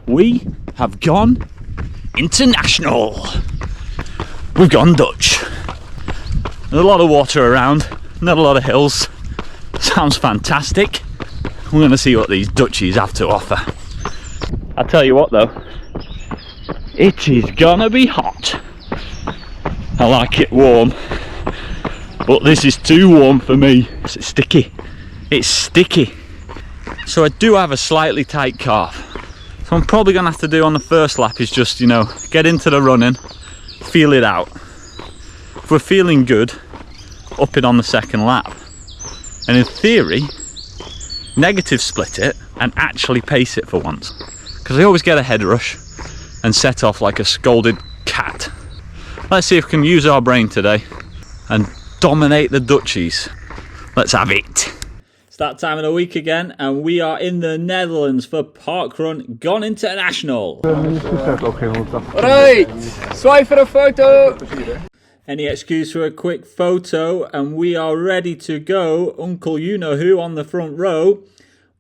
we have gone international. We've gone Dutch. There's a lot of water around, not a lot of hills. Sounds fantastic. We're going to see what these Dutchies have to offer. I'll tell you what though, it is gonna be hot. I like it warm, but this is too warm for me. It's sticky. It's sticky. So I do have a slightly tight calf. So I'm probably gonna have to do on the first lap is just, you know, get into the running, feel it out. If we're feeling good, up it on the second lap. And in theory, negative split it and actually pace it for once. Because I always get a head rush and set off like a scolded cat. Let's see if we can use our brain today and dominate the Dutchies. Let's have it. It's that time of the week again, and we are in the Netherlands for Parkrun Gone International. Right, swipe for a photo. Any excuse for a quick photo, and we are ready to go. Uncle you know who on the front row.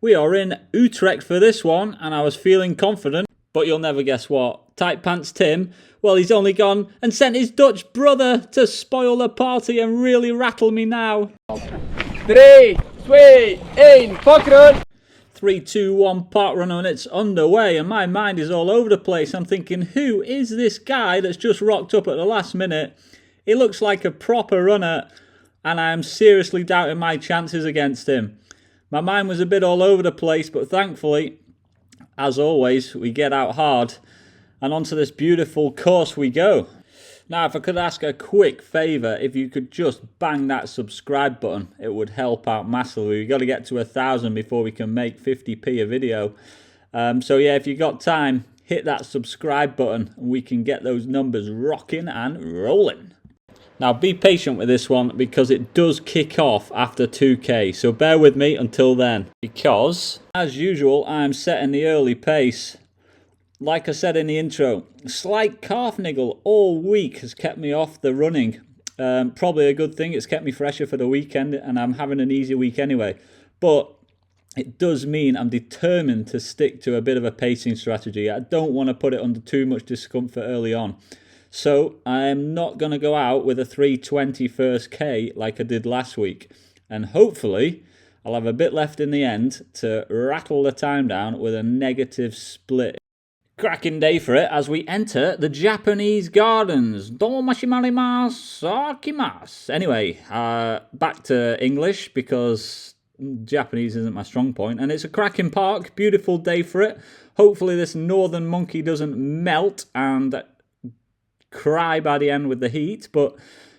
We are in Utrecht for this one, and I was feeling confident, but you'll never guess what. Tight Pants Tim, well, he's only gone and sent his Dutch brother to spoil the party and really rattle me now. 3, 2, 1, parkrun! 3, 2, 1, parkrun, and it's underway, and my mind is all over the place. I'm thinking, who is this guy that's just rocked up at the last minute? He looks like a proper runner, and I am seriously doubting my chances against him. My mind was a bit all over the place, but thankfully, as always, we get out hard, and onto this beautiful course we go. Now, if I could ask a quick favour, if you could just bang that subscribe button, it would help out massively. We've got to get to 1,000 before we can make 50p a video. So yeah, if you got time, hit that subscribe button, and we can get those numbers rocking and rolling. Now, be patient with this one because it does kick off after 2k, so bear with me until then. Because, as usual, I'm setting the early pace. Like I said in the intro, slight calf niggle all week has kept me off the running. Probably a good thing, it's kept me fresher for the weekend, and I'm having an easy week anyway. But it does mean I'm determined to stick to a bit of a pacing strategy. I don't want to put it under too much discomfort early on. So I'm not going to go out with a 3:20 first K like I did last week. And hopefully I'll have a bit left in the end to rattle the time down with a negative split. Cracking day for it as we enter the Japanese gardens. Anyway, back to English because Japanese isn't my strong point. And it's a cracking park, beautiful day for it. Hopefully this northern monkey doesn't melt and cry by the end with the heat, but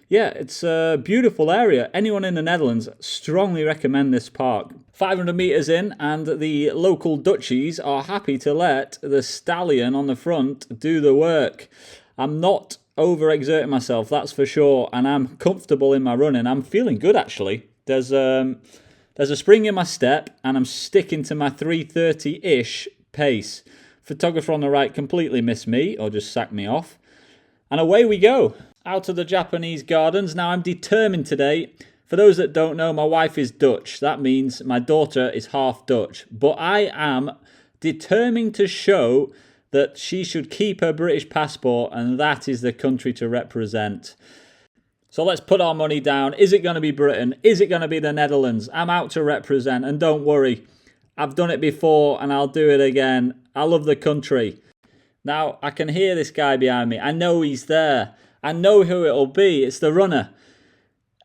yeah, it's a beautiful area. Anyone in the Netherlands, strongly recommend this park. 500 meters in, and the local Dutchies are happy to let the stallion on the front do the work. I'm not overexerting myself, that's for sure, and I'm comfortable in my running. I'm feeling good actually. There's a spring in my step, and I'm sticking to my 3:30-ish pace. Photographer on the right completely missed me, or just sacked me off. And away we go, out of the Japanese gardens. Now I'm determined today. For those that don't know, my wife is Dutch. That means my daughter is half Dutch. But I am determined to show that she should keep her British passport, and that is the country to represent. So let's put our money down. Is it going to be Britain? Is it going to be the Netherlands? I'm out to represent, and don't worry. I've done it before, and I'll do it again. I love the country. Now, I can hear this guy behind me. I know he's there. I know who it'll be. It's the runner.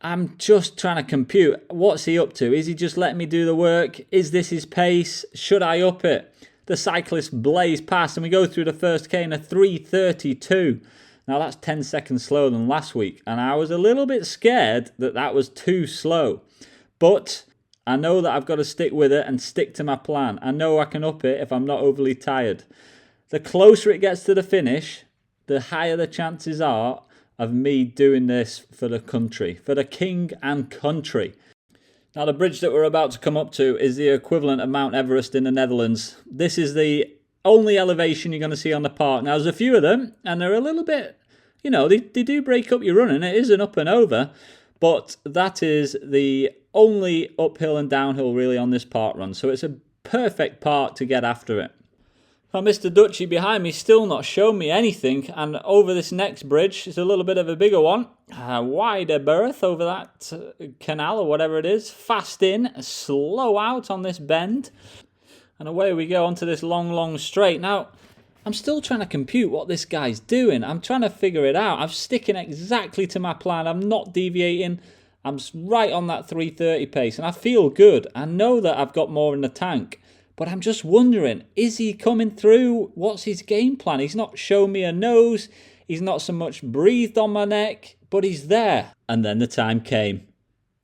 I'm just trying to compute. What's he up to? Is he just letting me do the work? Is this his pace? Should I up it? The cyclist blazed past, and we go through the first K in a 3:32. Now, that's 10 seconds slower than last week, and I was a little bit scared that that was too slow. But I know that I've got to stick with it and stick to my plan. I know I can up it if I'm not overly tired. The closer it gets to the finish, the higher the chances are of me doing this for the country, for the king and country. Now, the bridge that we're about to come up to is the equivalent of Mount Everest in the Netherlands. This is the only elevation you're going to see on the park. Now, there's a few of them, and they're a little bit, you know, they do break up your running. It is an up and over, but that is the only uphill and downhill really on this park run. So it's a perfect park to get after it. Well, Mr. Dutchy behind me still not shown me anything, and over this next bridge is a little bit of a bigger one. A wider berth over that canal or whatever it is. Fast in, slow out on this bend. And away we go onto this long straight. Now, I'm still trying to compute what this guy's doing. I'm trying to figure it out. I'm sticking exactly to my plan. I'm not deviating. I'm right on that 3:30 pace, and I feel good. I know that I've got more in the tank. But I'm just wondering, is he coming through? What's his game plan? He's not shown me a nose. He's not so much breathed on my neck, but he's there. And then the time came.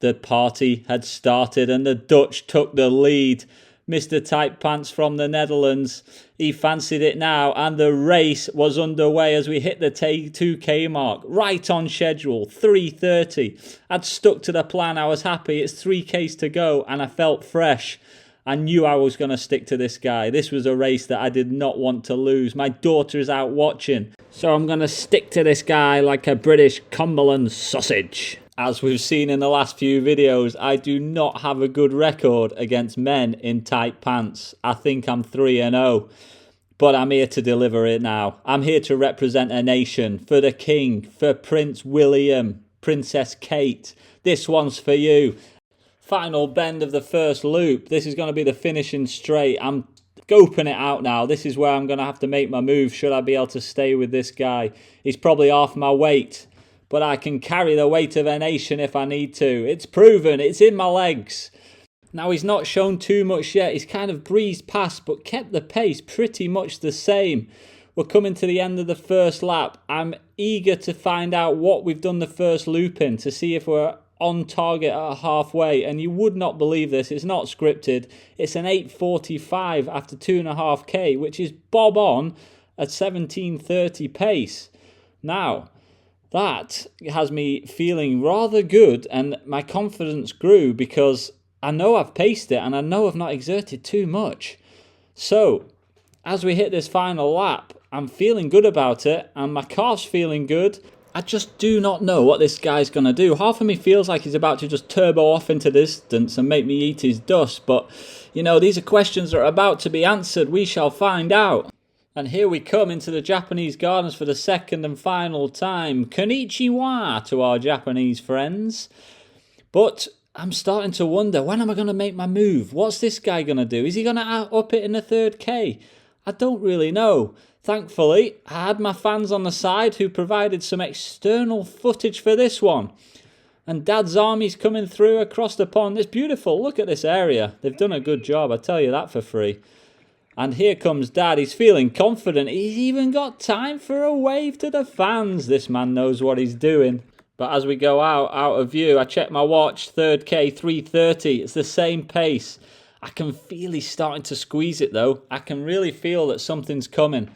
The party had started and the Dutch took the lead. Mr. Tight Pants from the Netherlands, he fancied it now, and the race was underway as we hit the 2K mark. Right on schedule, 3:30. I'd stuck to the plan. I was happy. It's 3Ks to go, and I felt fresh. I knew I was going to stick to this guy. This was a race that I did not want to lose. My daughter is out watching, so I'm going to stick to this guy like a British Cumberland sausage. As we've seen in the last few videos, I do not have a good record against men in tight pants. I think I'm 3-0, but I'm here to deliver it now. I'm here to represent a nation, for the King, for Prince William, Princess Kate. This one's for you. Final bend of the first loop. This is going to be the finishing straight. I'm scoping it out now. This is where I'm going to have to make my move should I be able to stay with this guy. He's probably half my weight, but I can carry the weight of a nation if I need to. It's proven. It's in my legs. Now, he's not shown too much yet. He's kind of breezed past, but kept the pace pretty much the same. We're coming to the end of the first lap. I'm eager to find out what we've done the first loop in, to see if we're on target at halfway, and you would not believe this. It's not scripted. It's an 8:45 after 2.5k, which is bob on at 17:30 pace. Now, that has me feeling rather good, and my confidence grew because I know I've paced it and I know I've not exerted too much. So, as we hit this final lap, I'm feeling good about it, and my car's feeling good. I just do not know what this guy's going to do. Half of me feels like he's about to just turbo off into distance and make me eat his dust. But, you know, these are questions that are about to be answered. We shall find out. And here we come into the Japanese gardens for the second and final time. Konnichiwa to our Japanese friends. But I'm starting to wonder, when am I going to make my move? What's this guy going to do? Is he going to up it in the 3rd I don't really know. Thankfully, I had my fans on the side who provided some external footage for this one. And Dad's army's coming through across the pond. It's beautiful. Look at this area. They've done a good job, I tell you that for free. And here comes Dad. He's feeling confident. He's even got time for a wave to the fans. This man knows what he's doing. But as we go out of view, I check my watch. 3rd 3:30. It's the same pace. I can feel he's starting to squeeze it though. I can really feel that something's coming.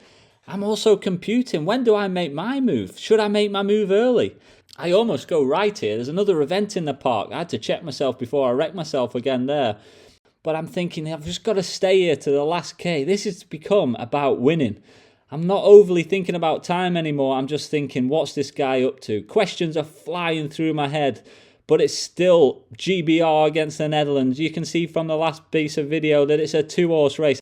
I'm also computing, when do I make my move? Should I make my move early? I almost go right here. There's another event in the park. I had to check myself before I wreck myself again there. But I'm thinking, I've just got to stay here to the last K. This has become about winning. I'm not overly thinking about time anymore. I'm just thinking, what's this guy up to? Questions are flying through my head. But it's still GBR against the Netherlands. You can see from the last piece of video that it's a 2-horse race.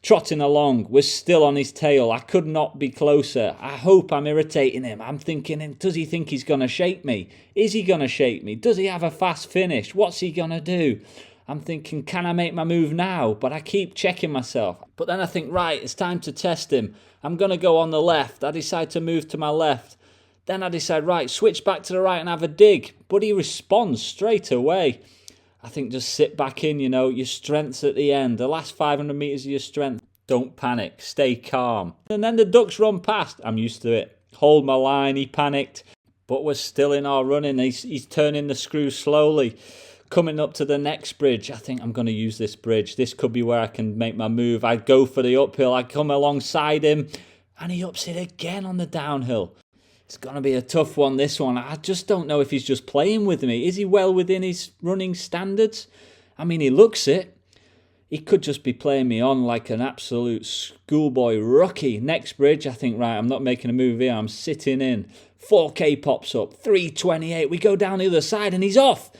Trotting along, we're still on his tail. I could not be closer. I hope I'm irritating him. I'm thinking, does he think he's going to shake me? Is he going to shake me? Does he have a fast finish? What's he going to do? I'm thinking, can I make my move now? But I keep checking myself. But then I think, right, it's time to test him. I'm going to go on the left. I decide to move to my left. Then I decide, right, switch back to the right and have a dig. But he responds straight away. I think just sit back in, you know, your strength's at the end. The last 500 metres of your strength. Don't panic. Stay calm. And then the ducks run past. I'm used to it. Hold my line. He panicked. But we're still in our running. He's turning the screw slowly. Coming up to the next bridge. I think I'm going to use this bridge. This could be where I can make my move. I go for the uphill. I come alongside him. And he ups it again on the downhill. It's going to be a tough one, this one. I just don't know if he's just playing with me. Is he well within his running standards? I mean, he looks it. He could just be playing me on like an absolute schoolboy rookie. Next bridge, I think, right, I'm not making a move here. I'm sitting in. 4K pops up. 3:28. We go down the other side and he's off.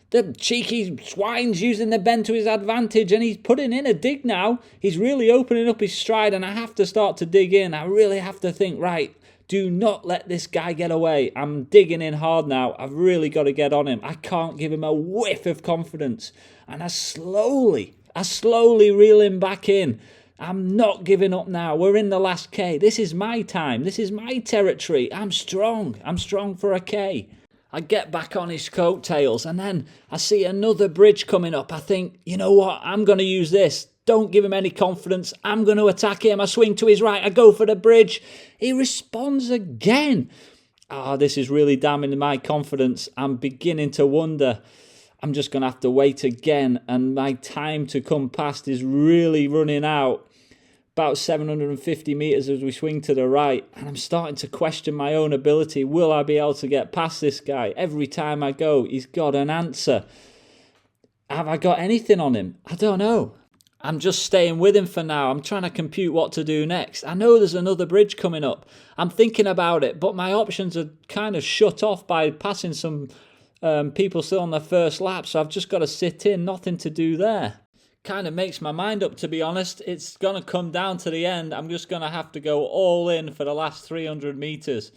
The cheeky swine's using the bend to his advantage, and he's putting in a dig now. He's really opening up his stride, and I have to start to dig in. I really have to think, right, do not let this guy get away. I'm digging in hard now. I've really got to get on him. I can't give him a whiff of confidence. And I slowly reel him back in. I'm not giving up now. We're in the last K. This is my time. This is my territory. I'm strong. I'm strong for a K. I get back on his coattails, and then I see another bridge coming up. I think, you know what? I'm going to use this. Don't give him any confidence. I'm going to attack him. I swing to his right. I go for the bridge. He responds again. This is really damaging my confidence. I'm beginning to wonder. I'm just going to have to wait again, and my time to come past is really running out. About 750 metres as we swing to the right, and I'm starting to question my own ability. Will I be able to get past this guy? Every time I go, he's got an answer. Have I got anything on him? I don't know. I'm just staying with him for now. I'm trying to compute what to do next. I know there's another bridge coming up. I'm thinking about it, but my options are kind of shut off by passing some people still on their first lap, so I've just got to sit in, nothing to do there. Kind of makes my mind up, to be honest. It's going to come down to the end. I'm just going to have to go all in for the last 300 metres.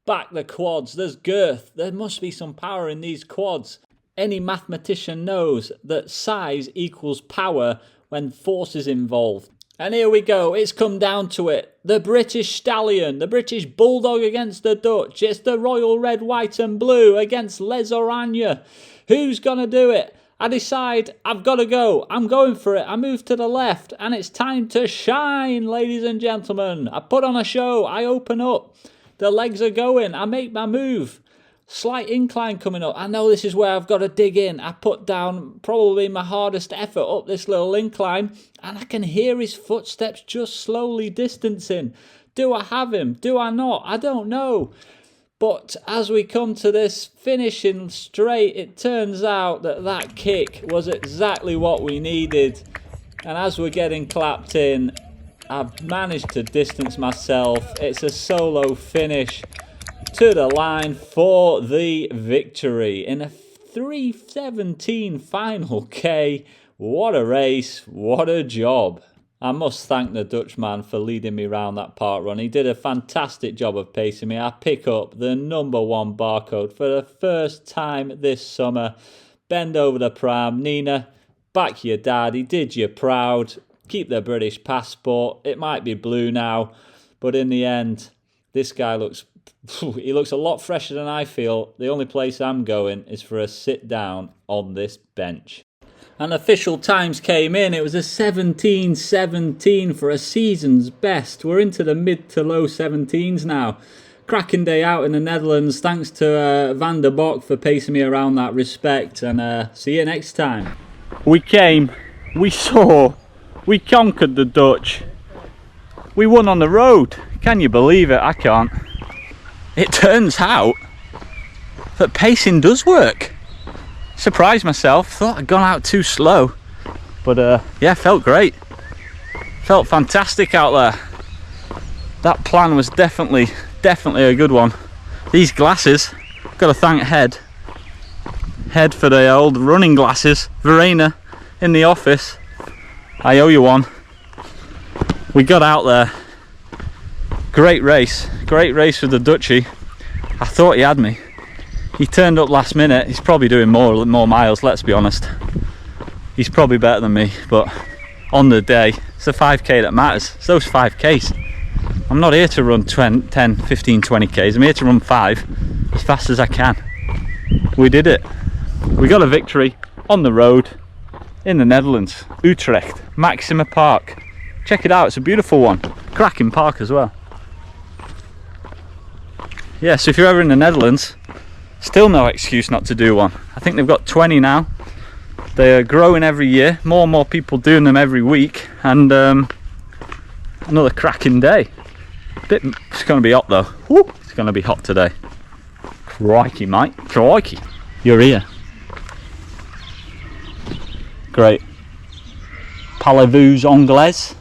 Back the quads. There's girth. There must be some power in these quads. Any mathematician knows that size equals power when force is involved. And here we go. It's come down to it. The British Stallion, the British Bulldog against the Dutch. It's the Royal Red, White and Blue against Les Oranje. Who's going to do it? I decide I've got to go. I'm going for it. I move to the left, and it's time to shine, ladies and gentlemen. I put on a show. I open up. The legs are going. I make my move. Slight incline coming up. I know this is where I've got to dig in. I put down probably my hardest effort up this little incline, and I can hear his footsteps just slowly distancing. Do I have him? Do I not? I don't know. But as we come to this finishing straight, it turns out that that kick was exactly what we needed. And as we're getting clapped in, I've managed to distance myself. It's a solo finish to the line for the victory in a 3:17 final K. What a race, what a job. I must thank the Dutchman for leading me around that park run. He did a fantastic job of pacing me. I pick up the #1 barcode for the first time this summer. Bend over the pram. Nina, back your dad. He did you proud. Keep the British passport. It might be blue now, but in the end, this guy looks a lot fresher than I feel. The only place I'm going is for a sit down on this bench. And official times came in. It was a 17:17 for a season's best. We're into the mid to low 17s now. Cracking day out in the Netherlands. Thanks to Van der Bok for pacing me around that respect. And see you next time. We came, we saw, we conquered the Dutch. We won on the road. Can you believe it? I can't. It turns out that pacing does work. Surprised myself, thought I'd gone out too slow, but yeah, felt great, felt fantastic out there. That plan was definitely a good one. These glasses, got to thank Head for the old running glasses. Verena in the office, I owe you one. We got out there, great race with the Dutchie. I thought he had me. He turned up last minute. He's probably doing more miles, let's be honest. He's probably better than me, but on the day, it's the 5k that matters. It's those 5ks. I'm not here to run 10, 15, 20ks. I'm here to run 5 as fast as I can. We did it. We got a victory on the road in the Netherlands, Utrecht, Maxima Park. Check it out, it's a beautiful one. Cracking park as well. Yeah, so if you're ever in the Netherlands, still no excuse not to do one. I think they've got 20 now. They are growing every year. More and more people doing them every week. And another cracking day. It's going to be hot though. Woo, it's going to be hot today. Crikey, mate. Crikey. You're here. Great. Parlez-vous anglais?